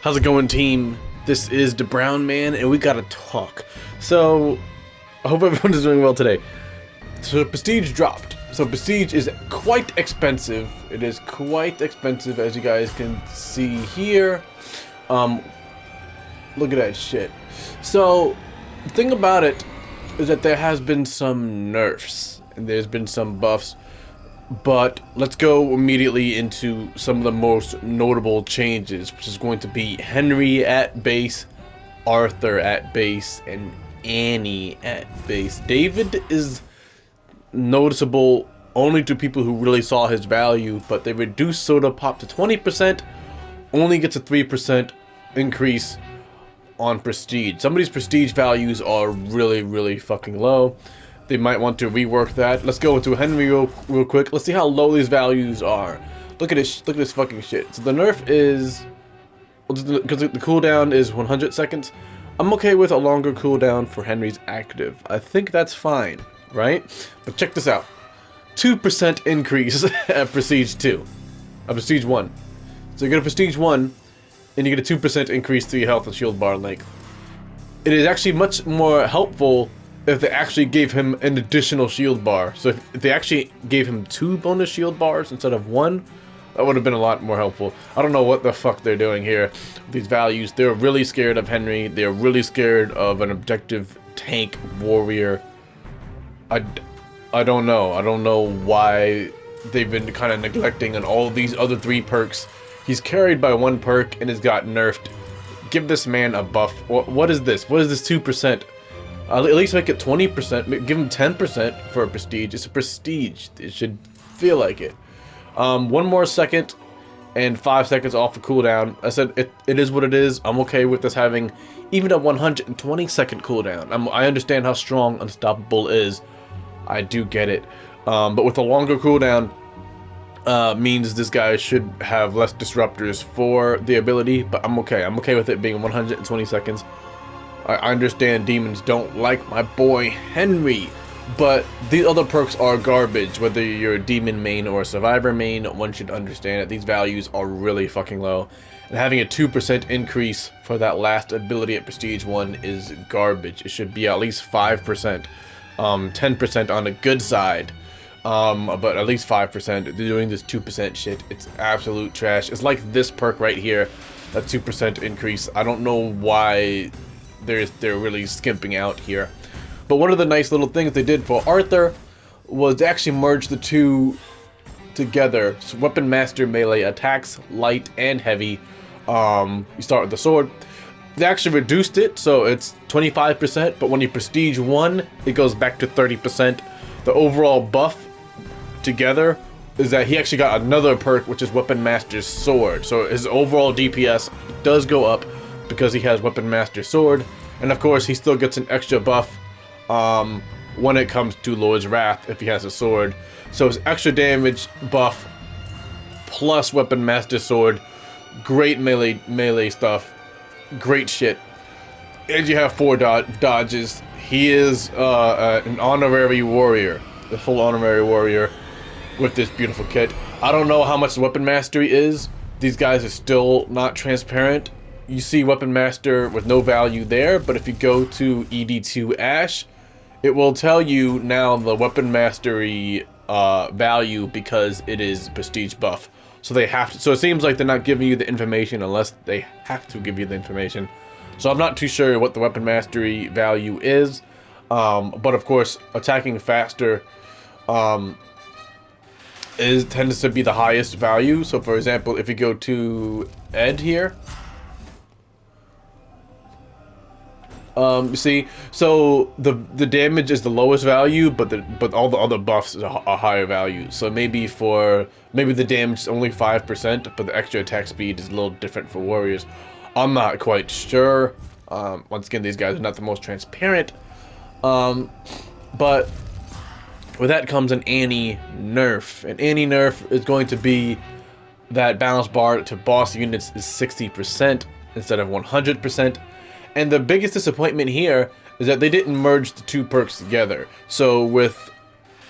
How's it going, team? This is the Brown Man, and we gotta talk. So, I hope everyone is doing well today. So, Prestige dropped. So, Prestige is quite expensive. It is quite expensive, as you guys can see here. Look at that shit. So, the thing about it is that there has been some nerfs, and there's been some buffs. But let's go immediately into some of the most notable changes, which is going to be Henry at base, Arthur at base, and Annie at base. David is noticeable only to people who really saw his value, but they reduced Soda Pop to 20%, only gets a 3% increase on Prestige. Some of these Prestige values are really fucking low. They might want to rework that. Let's go into Henry real quick. Let's see how low these values are. Look at this. Look at this fucking shit. So the nerf is, because the cooldown is 100 seconds. I'm okay with a longer cooldown for Henry's active. I think that's fine, right? But check this out. 2% increase at Prestige 2. Prestige 1. So you get a Prestige 1, and you get a 2% increase to your health and shield bar length. It is actually much more helpful if they actually gave him an additional shield bar. So if they actually gave him 2 bonus shield bars instead of 1, that would have been a lot more helpful. I don't know what the fuck they're doing here with these values. They're really scared of Henry. They're really scared of an objective tank warrior. I don't know. I don't know why they've been kind of neglecting on all these other 3 perks. He's carried by 1 perk and has got nerfed. Give this man a buff. What is this? What is this 2%? At least make it 20%. Give him 10% for a Prestige. It's a Prestige. It should feel like it. 1 more second and 5 seconds off the cooldown. I said it is what it is. I'm okay with this having even a 120-second cooldown. I understand how strong Unstoppable is. I do get it. But with a longer cooldown, means this guy should have less disruptors for the ability. But I'm okay. I'm okay with it being 120 seconds. I understand demons don't like my boy Henry, but these other perks are garbage. Whether you're a demon main or a survivor main, one should understand that these values are really fucking low. And having a 2% increase for that last ability at Prestige 1 is garbage. It should be at least 5%. 10% on the good side. But at least 5%. They're doing this 2% shit. It's absolute trash. It's like this perk right here, that 2% increase. I don't know why they're really skimping out here. But one of the nice little things they did for Arthur was to actually merge the 2 together. So Weapon Master melee attacks, light and heavy. You start with the sword. They actually reduced it, so it's 25%, but when you Prestige 1, it goes back to 30%. The overall buff together is that he actually got another perk, which is Weapon Master's Sword. So his overall DPS does go up because he has Weapon Master Sword, and of course he still gets an extra buff when it comes to Lord's Wrath if he has a sword. So his extra damage buff plus Weapon Master Sword, great melee stuff, great shit. And you have 4 dodges. He is an honorary warrior, the full honorary warrior with this beautiful kit. I don't know how much the Weapon Mastery is. These guys are still not transparent. You see Weapon Master with no value there, but if you go to ED2 Ash, it will tell you now the Weapon Mastery value because it is Prestige buff. So they have to, so it seems like they're not giving you the information unless they have to give you the information. So I'm not too sure what the Weapon Mastery value is, but of course attacking faster tends to be the highest value. So for example, if you go to Ed here, you see, so the damage is the lowest value, but all the other buffs are a higher value. So maybe the damage is only 5%, but the extra attack speed is a little different for warriors. I'm not quite sure. Once again, these guys are not the most transparent. But with that comes an Annie nerf. An Annie nerf is going to be that balance bar to boss units is 60% instead of 100%. And the biggest disappointment here is that they didn't merge the 2 perks together. So with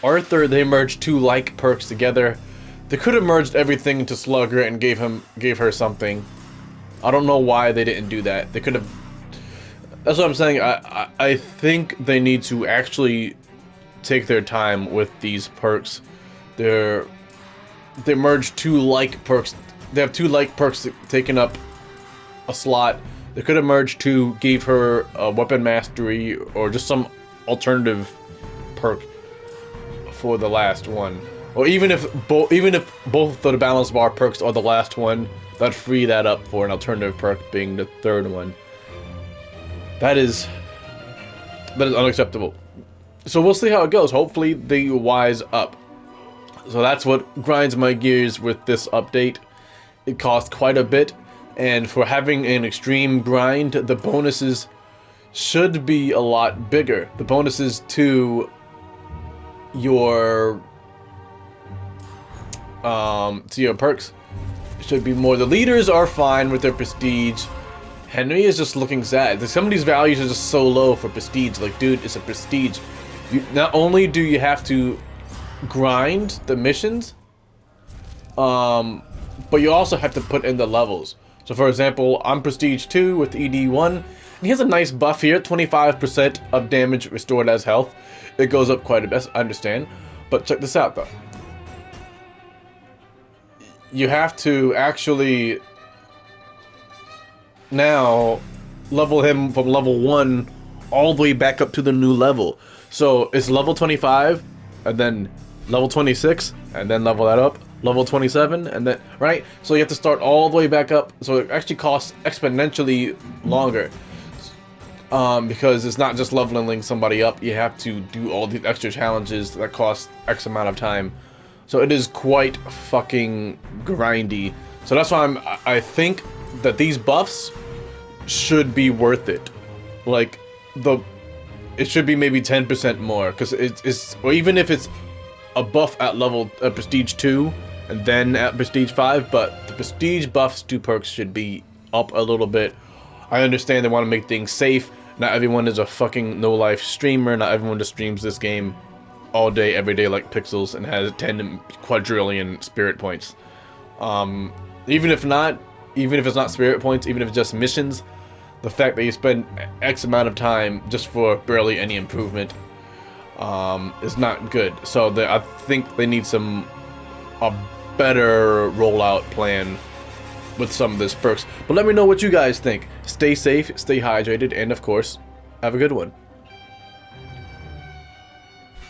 Arthur, they merged 2 like perks together. They could have merged everything into Slugger and gave her something. I don't know why they didn't do that. They could have. That's what I'm saying. I think they need to actually take their time with these perks. They merge two like perks. They have two like perks taking up a slot. They could have merged two, gave her a weapon mastery or just some alternative perk for the last one. Or even if both of the balance bar perks are the last one, that'd free that up for an alternative perk being the third one. That is unacceptable. So we'll see how it goes. Hopefully they wise up. So that's what grinds my gears with this update. It costs quite a bit, and for having an extreme grind, the bonuses should be a lot bigger. The bonuses to your perks should be more. The leaders are fine with their prestige. Henry is just looking sad. Some of these values are just so low for prestige. Like, dude, it's a prestige. Not only do you have to grind the missions, but you also have to put in the levels. So, for example, I'm Prestige 2 with ED1, and he has a nice buff here, 25% of damage restored as health. It goes up quite a bit, I understand. But check this out, though. You have to actually now level him from level 1 all the way back up to the new level. So it's level 25, and then level 26, and then level that up, level 27, and then, right? So you have to start all the way back up, so it actually costs exponentially longer. Because it's not just leveling somebody up, you have to do all these extra challenges that cost X amount of time. So it is quite fucking grindy. So that's why I think that these buffs should be worth it. Like, it should be maybe 10% more, because it's, or even if it's a buff at level Prestige 2, and then at Prestige 5, but the Prestige buffs to perks should be up a little bit. I understand they want to make things safe. Not everyone is a fucking no-life streamer. Not everyone just streams this game all day, every day like Pixels, and has 10 quadrillion spirit points. Even if it's not spirit points, even if it's just missions, the fact that you spend X amount of time just for barely any improvement is not good. So I think they need a better rollout plan with some of this perks. But let me know what you guys think. Stay safe, stay hydrated, and of course, have a good one.